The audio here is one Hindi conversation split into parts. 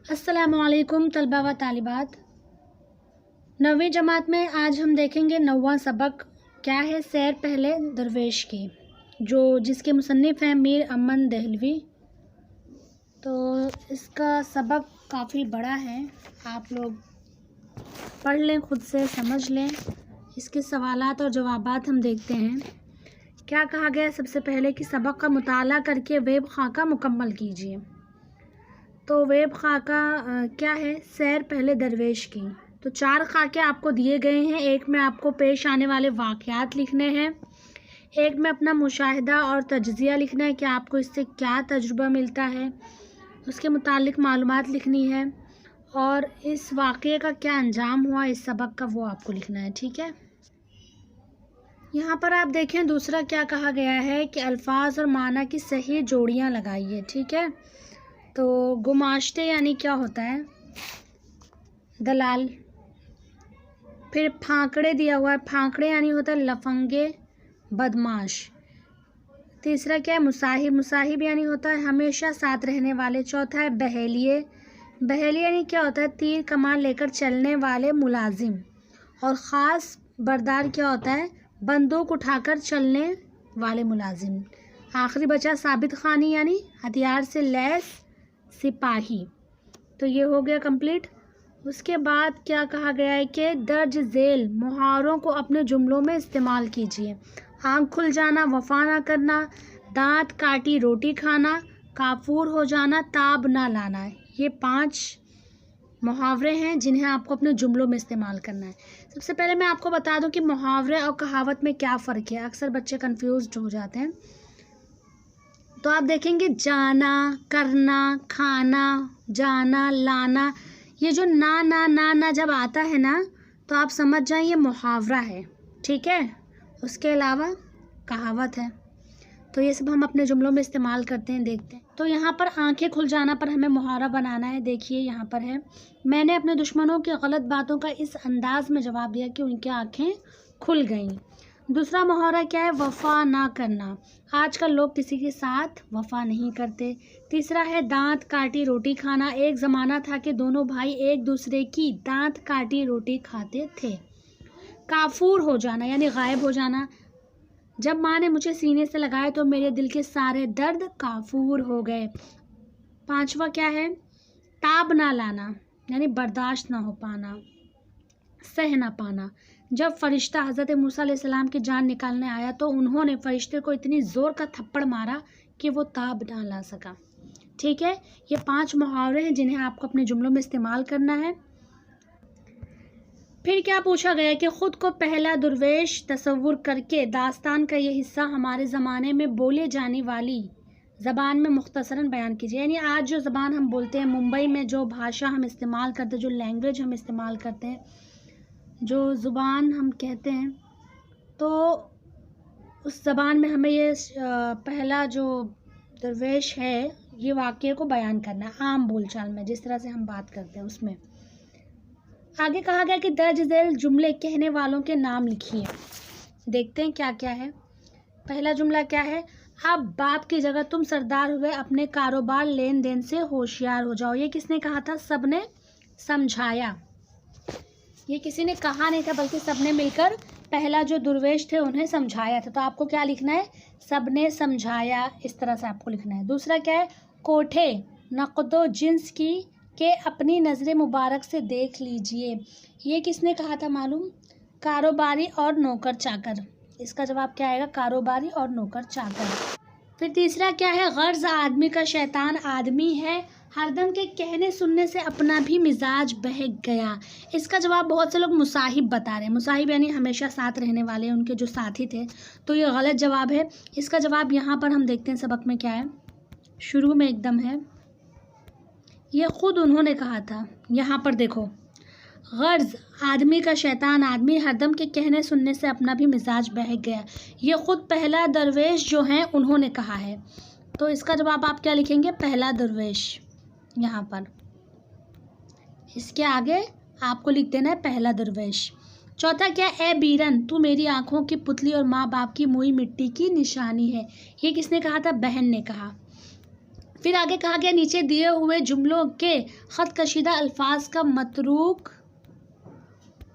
अस्सलामुअलैकुम तलबा व तालिबात। 9वीं जमात में आज हम देखेंगे 9वां सबक क्या है, सैर पहले दरवेश की, जिसके मुसन्निफ़ हैं मीर अमन दहलवी। तो इसका सबक काफ़ी बड़ा है, आप लोग पढ़ लें, खुद से समझ लें। इसके सवालात और जवाबात हम देखते हैं। क्या कहा गया है सबसे पहले कि सबक का मुताला करके वेब खाका मुकम्मल कीजिए। तो वेब खाका क्या है, सैर पहले दरवेश की। तो 4 खाके आपको दिए गए हैं। एक में आपको पेश आने वाले वाक़यात लिखने हैं, एक में अपना मुशाहिदा और तज्ज़िया लिखना है कि आपको इससे क्या तजुर्बा मिलता है, उसके मुतालिक मालूमात लिखनी है, और इस वाक़ये का क्या अंजाम हुआ इस सबक का, वो आपको लिखना है। ठीक है, यहाँ पर आप देखें दूसरा क्या कहा गया है कि अल्फाज और माना की सही जोड़ियाँ लगाइए। ठीक है, तो गुमाश्ते यानी क्या होता है, दलाल। फिर फांकड़े दिया हुआ है, फांकड़े यानी होता है लफंगे, बदमाश। तीसरा क्या है, मुसाहिब, मुसाहिब यानी होता है हमेशा साथ रहने वाले। चौथा है बहेलिए, बहेलिए यानी क्या होता है, तीर कमान लेकर चलने वाले मुलाजिम। और ख़ास बरदार क्या होता है, बंदूक उठाकर चलने वाले मुलाजिम। आखिरी बचा साबित खानी यानी हथियार से लैस सिपाही। तो ये हो गया कंप्लीट। उसके बाद क्या कहा गया है कि दर्ज झेल मुहावरों को अपने जुमलों में इस्तेमाल कीजिए। आँख खुल जाना, वफा ना करना, दांत काटी रोटी खाना, काफूर हो जाना, ताब ना लाना। ये 5 मुहावरे हैं जिन्हें आपको अपने जुमलों में इस्तेमाल करना है। सबसे पहले मैं आपको बता दूं कि मुहावरे और कहावत में क्या फ़र्क है। अक्सर बच्चे कंफ्यूज्ड हो जाते हैं। तो आप देखेंगे जाना, करना, खाना, जाना, लाना, ये जो ना जब आता है ना, तो आप समझ जाएं ये मुहावरा है। ठीक है, उसके अलावा कहावत है। तो ये सब हम अपने जुमलों में इस्तेमाल करते हैं, देखते हैं। तो यहाँ पर आंखें खुल जाना पर हमें मुहावरा बनाना है। देखिए यहाँ पर है, मैंने अपने दुश्मनों की गलत बातों का इस अंदाज में जवाब दिया कि उनकी आंखें खुल गईं। दूसरा मुहावरा क्या है, वफ़ा ना करना, आजकल लोग किसी के साथ वफ़ा नहीं करते। तीसरा है दांत काटी रोटी खाना, एक ज़माना था कि दोनों भाई एक दूसरे की दांत काटी रोटी खाते थे। काफूर हो जाना यानी गायब हो जाना, जब माँ ने मुझे सीने से लगाया तो मेरे दिल के सारे दर्द काफूर हो गए। 5वां क्या है, ताब ना लाना यानी बर्दाश्त ना हो पाना, सह ना पाना। जब फरिश्ता हज़रत मूसा अलैहिस्सलाम की जान निकालने आया तो उन्होंने फरिश्ते को इतनी ज़ोर का थप्पड़ मारा कि वो ताब ना ला सका। ठीक है, ये 5 मुहावरे हैं जिन्हें आपको अपने जुमलों में इस्तेमाल करना है। फिर क्या पूछा गया कि ख़ुद को पहला दुर्वेश तसव्वुर करके दास्तान का ये हिस्सा हमारे ज़माने में बोले जाने वाली ज़बान में मुख्तसरन बयान कीजिए। यानी आज जो ज़बान हम बोलते हैं, मुंबई में जो भाषा हम इस्तेमाल करते हैं, जो लैंग्वेज हम इस्तेमाल करते हैं, जो ज़ुबान हम कहते हैं, तो उस ज़बान में हमें ये पहला जो दरवेश है ये वाक़ये को बयान करना है, आम बोलचाल में जिस तरह से हम बात करते हैं उसमें। आगे कहा गया कि दर्ज झेल जुमले कहने वालों के नाम लिखिए। देखते हैं क्या क्या है। पहला जुमला क्या है, अब बाप की जगह तुम सरदार हुए, अपने कारोबार लेन देन से होशियार हो जाओ। ये किसने कहा था, सबने समझाया। ये किसी ने कहा नहीं था बल्कि सबने मिलकर पहला जो दुर्वेश थे उन्हें समझाया था। तो आपको क्या लिखना है, सबने समझाया, इस तरह से आपको लिखना है। दूसरा क्या है, कोठे नक़दो जिन्स की के अपनी नज़र मुबारक से देख लीजिए। ये किसने कहा था मालूम, कारोबारी और नौकर चाकर। इसका जवाब क्या आएगा, कारोबारी और नौकर चाकर। फिर तीसरा क्या है, गर्ज आदमी का शैतान आदमी है, हरदम के कहने सुनने से अपना भी मिजाज बहक गया। इसका जवाब बहुत से लोग मुसाहिब बता रहे हैं। मुसाहिब यानी हमेशा साथ रहने वाले, उनके जो साथी थे। तो ये गलत जवाब है। इसका जवाब यहाँ पर हम देखते हैं सबक में क्या है, शुरू में एकदम है, ये ख़ुद उन्होंने कहा था। यहाँ पर देखो, गर्ज आदमी का शैतान आदमी, हरदम के कहने सुनने से अपना भी मिजाज बहक गया। ये ख़ुद पहला दरवेश जो हैं उन्होंने कहा है। तो इसका जवाब आप क्या लिखेंगे, पहला दरवेश। यहाँ पर इसके आगे आपको लिख देना है पहला दरवेश। चौथा क्या, ए बीरन तू मेरी आँखों की पुतली और माँ बाप की मुई मिट्टी की निशानी है। ये किसने कहा था, बहन ने कहा। फिर आगे कहा गया नीचे दिए हुए जुमलों के खत कशीदा अल्फाज का मतरूक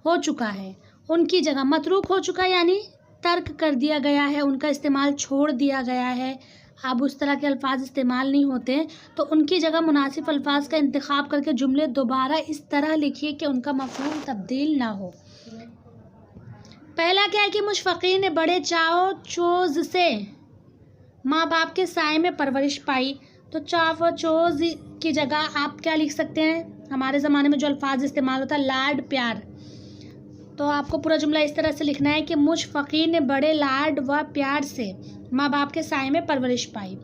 हो चुका है, उनकी जगह मतरूक हो चुका है यानी तर्क कर दिया गया है, उनका इस्तेमाल छोड़ दिया गया है, अब उस तरह के अल्फाज इस्तेमाल नहीं होते, तो उनकी जगह मुनासिब अल्फाज का इंतखाब करके जुमले दोबारा इस तरह लिखिए कि उनका मफहूम तब्दील ना हो। पहला क्या है कि मुशफ़क़ीन ने बड़े चाओ चोज़ से माँ बाप के साए में परवरिश पाई, तो चाव और चोज़ की जगह आप क्या लिख सकते हैं, हमारे ज़माने में जो अल्फाज इस्तेमाल होता है लाड प्यार, तो आपको पूरा जुमला इस तरह से लिखना है कि मुशफ़क़ीन ने बड़े लाड व प्यार से माँ बाप के साए में परवरिश पाई।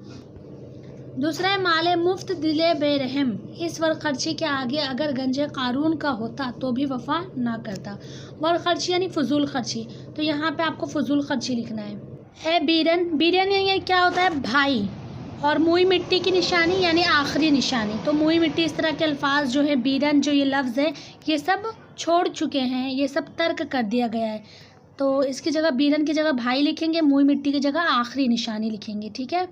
दूसरा है माले मुफ्त दिले बेरहम, इस वर्क खर्ची के आगे अगर गंजे कारून का होता तो भी वफ़ा ना करता। वर्क खर्ची यानी फजूल खर्ची, तो यहाँ पे आपको फजूल खर्ची लिखना है। बीरन, बीरन ये क्या होता है भाई, और मुई मिट्टी की निशानी यानी आखिरी निशानी, तो मुई मिट्टी इस तरह के अल्फाज जो है बीरन जो ये लफ्ज़ है ये सब छोड़ चुके हैं, ये सब तर्क कर दिया गया है, तो इसकी जगह बीरन की जगह भाई लिखेंगे, मुई मिट्टी की जगह आखिरी निशानी लिखेंगे। ठीक है।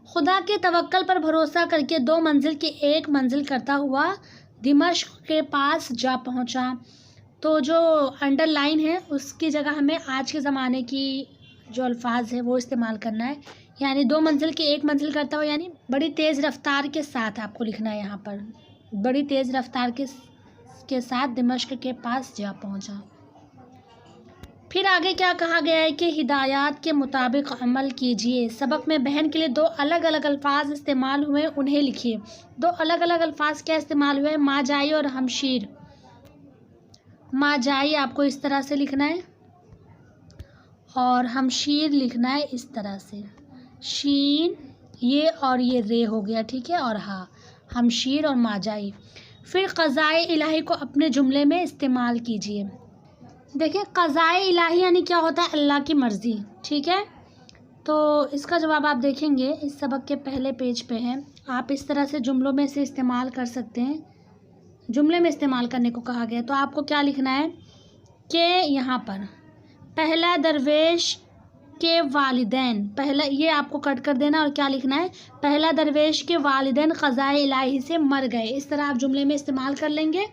खुदा के तवक्कल पर भरोसा करके 2 मंजिल की 1 मंजिल करता हुआ दिमश्क के पास जा पहुंचा, तो जो अंडरलाइन है उसकी जगह हमें आज के ज़माने की जो अल्फाज है वो इस्तेमाल करना है, यानी 2 मंजिल की 1 मंजिल करता हुआ यानी बड़ी तेज़ रफ्तार के साथ आपको लिखना है, यहाँ पर बड़ी तेज़ रफ्तार के साथ दिमश्क के पास जा पहुंचा। फिर आगे क्या कहा गया है कि हिदायत के मुताबिक अमल कीजिए। सबक में बहन के लिए 2 अलग अलग अल्फाज इस्तेमाल हुए, उन्हें लिखिए। 2 अलग अलग अल्फाज क्या इस्तेमाल हुए, माजाई और हमशीर। माजाई आपको इस तरह से लिखना है और हमशीर लिखना है इस तरह से, शीन ये और ये रे हो गया, ठीक है, और हाँ, हमशीर और माजाई। फिर क़ज़ाए इलाही को अपने जुमले में इस्तेमाल कीजिए। देखिए क़ज़ाए इलाही यानी क्या होता है, अल्लाह की मर्ज़ी। ठीक है, तो इसका जवाब आप देखेंगे इस सबक के पहले पेज पे है। आप इस तरह से जुमलों में से इस्तेमाल कर सकते हैं, जुमले में इस्तेमाल करने को कहा गया। तो आपको क्या लिखना है कि यहाँ पर पहला दरवेश के वालिदैन, पहला ये आपको कट कर देना और क्या लिखना है, पहला दरवेश के वालिदैन क़ज़ाए इलाही से मर गए। इस तरह आप जुमले में इस्तेमाल कर लेंगे।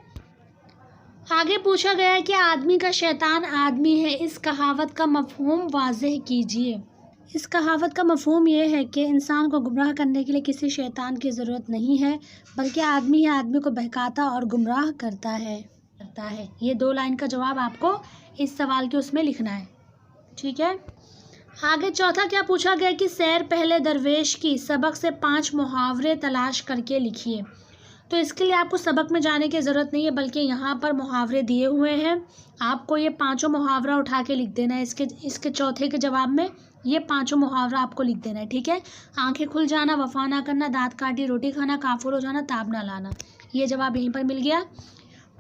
आगे पूछा गया है कि आदमी का शैतान आदमी है, इस कहावत का मफ़हूम वाज़ेह कीजिए। इस कहावत का मफ़हूम ये है कि इंसान को गुमराह करने के लिए किसी शैतान की ज़रूरत नहीं है, बल्कि आदमी ही आदमी को बहकाता और गुमराह करता है। ये 2 लाइन का जवाब आपको इस सवाल के उसमें लिखना है। ठीक है। आगे चौथा क्या पूछा गया कि सैर पहले दरवेश की, सबक से 5 मुहावरे तलाश करके लिखिए। तो इसके लिए आपको सबक में जाने की ज़रूरत नहीं है, बल्कि यहाँ पर मुहावरे दिए हुए हैं, आपको ये 5 मुहावरा उठा के लिख देना है। इसके चौथे के जवाब में ये 5 मुहावरा आपको लिख देना है। ठीक है। आंखें खुल जाना, वफा ना करना, दांत काटी रोटी खाना, काफुर हो जाना, ताब ना लाना, ये जवाब यहीं पर मिल गया।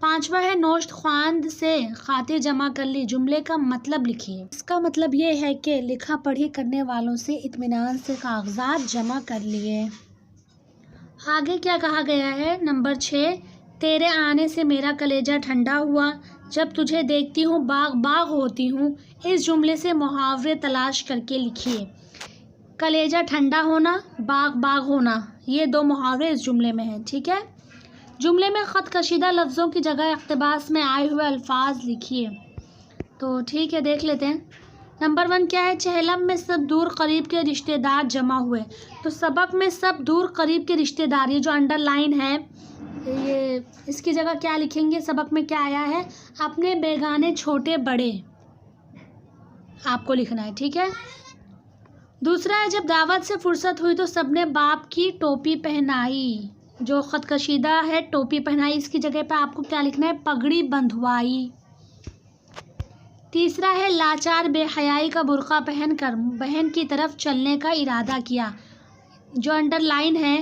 5वां है नोश्त ख्वांद से खातिर जमा कर ली, जुमले का मतलब लिखिए। इसका मतलब ये है कि लिखा पढ़ी करने वालों से इत्मीनान से कागजात जमा कर लिए। आगे क्या कहा गया है, नंबर 6, तेरे आने से मेरा कलेजा ठंडा हुआ, जब तुझे देखती हूँ बाग बाग होती हूँ। इस जुमले से मुहावरे तलाश करके लिखिए। कलेजा ठंडा होना, बाग बाग होना, ये 2 मुहावरे इस जुमले में हैं। ठीक है। जुमले में ख़त कशीदा लफ्ज़ों की जगह इक़्तिबास में आए हुए अल्फाज लिखिए। तो ठीक है, देख लेते हैं। नंबर 1 क्या है, चहलम में सब दूर करीब के रिश्तेदार जमा हुए। तो सबक में सब दूर करीब के रिश्तेदार, ये जो अंडरलाइन है, ये इसकी जगह क्या लिखेंगे, सबक में क्या आया है, अपने बेगाने छोटे बड़े आपको लिखना है। ठीक है। दूसरा है जब दावत से फुर्सत हुई तो सबने बाप की टोपी पहनाई, जो ख़त कशीदा है टोपी पहनाई, इसकी जगह पर आपको क्या लिखना है, पगड़ी बंधवाई। तीसरा है लाचार बेहयाई का बुर्का पहनकर बहन की तरफ चलने का इरादा किया, जो अंडरलाइन है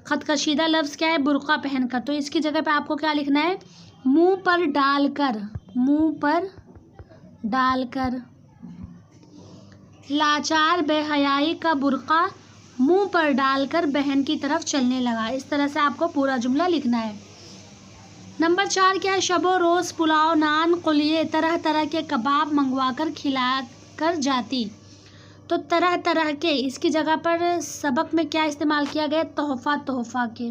ख़त कशीदा लफ्ज़ क्या है, बुर्का पहनकर, तो इसकी जगह पे आपको क्या लिखना है, मुंह पर डालकर, मुंह पर डालकर। लाचार बेहयाई का बुर्का मुंह पर डालकर बहन की तरफ चलने लगा। इस तरह से आपको पूरा जुमला लिखना है। नंबर 4 क्या है, शबो रोज़ पुलाव नान कुलिये तरह तरह के कबाब मंगवा कर खिला कर जाती। तो तरह तरह के, इसकी जगह पर सबक में क्या इस्तेमाल किया गया? तोहफ़ा तोहफ़ा के।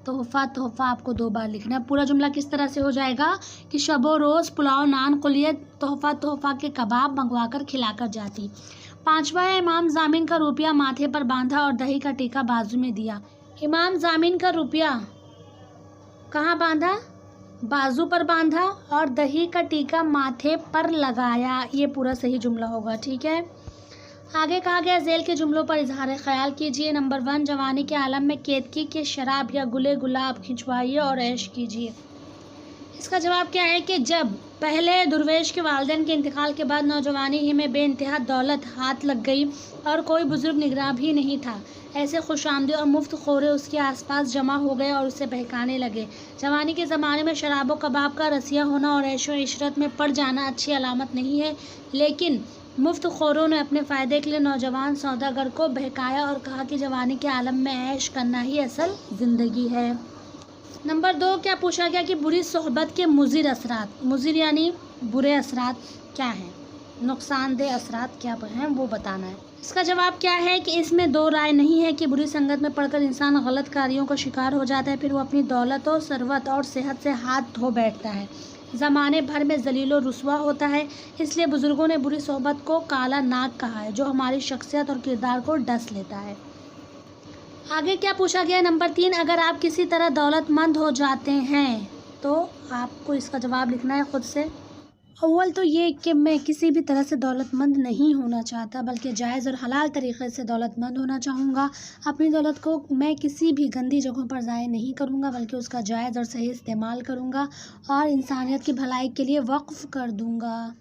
तोहफ़ा तोहफ़ा आपको 2 बार लिखना है। पूरा जुमला किस तरह से हो जाएगा कि शबो रोज़ पुलाव नान कुलियत तोहफ़ा तोहफ़ा के कबाब मंगवा कर खिलाकर जाती। 5वां है, इमाम ज़ामिन का रुपया माथे पर बांधा और दही का टीका बाजू में दिया। इमाम ज़ामिन का रुपया कहाँ बांधा? बाजू पर बांधा और दही का टीका माथे पर लगाया। ये पूरा सही जुमला होगा, ठीक है। आगे कहा गया झेल के जुमलों पर इजहार ख्याल कीजिए। नंबर 1, जवानी के आलम में कैदगी के शराब या गुले गुलाब खिंचवाइए और ऐश कीजिए। इसका जवाब क्या है कि जब पहले दुर्वेश के वालिदैन के इंतकाल के बाद नौजवानी ही में बेइंतहा दौलत हाथ लग गई और कोई बुजुर्ग निगरान भी नहीं था, ऐसे खुशामदी और मुफ्त खोरे उसके आसपास जमा हो गए और उसे बहकाने लगे। जवानी के ज़माने में शराब व कबाब का रसिया होना और ऐशो इशरत में पड़ जाना अच्छी अलामत नहीं है, लेकिन मुफ्त खोरों ने अपने फ़ायदे के लिए नौजवान सौदागर को बहकाया और कहा कि जवानी के आलम में ऐश करना ही असल ज़िंदगी है। नंबर 2, क्या पूछा गया कि बुरी सोहबत के मुज़िर असरात, मुज़िर यानी बुरे असरात क्या हैं, नुकसानदेह असरात क्या हैं वो बताना है। इसका जवाब क्या है कि इसमें 2 राय नहीं है कि बुरी संगत में पड़कर इंसान गलत कार्यों का शिकार हो जाता है, फिर वो अपनी दौलत और सरवत और सेहत से हाथ धो बैठता है, ज़माने भर में जलीलो रुस्वा होता है। इसलिए बुज़ुर्गों ने बुरी सोहबत को काला नाग कहा है, जो हमारी शख्सियत और किरदार को डस लेता है। आगे क्या पूछा गया? नंबर 3, अगर आप किसी तरह दौलतमंद हो जाते हैं तो आपको इसका जवाब लिखना है खुद से। अव्वल तो ये कि मैं किसी भी तरह से दौलतमंद नहीं होना चाहता, बल्कि जायज़ और हलाल तरीक़े से दौलतमंद होना चाहूँगा। अपनी दौलत को मैं किसी भी गंदी जगहों पर ज़ाया नहीं करूँगा, बल्कि उसका जायज़ और सही इस्तेमाल करूँगा और इंसानियत की भलाई के लिए वक्फ़ कर दूँगा।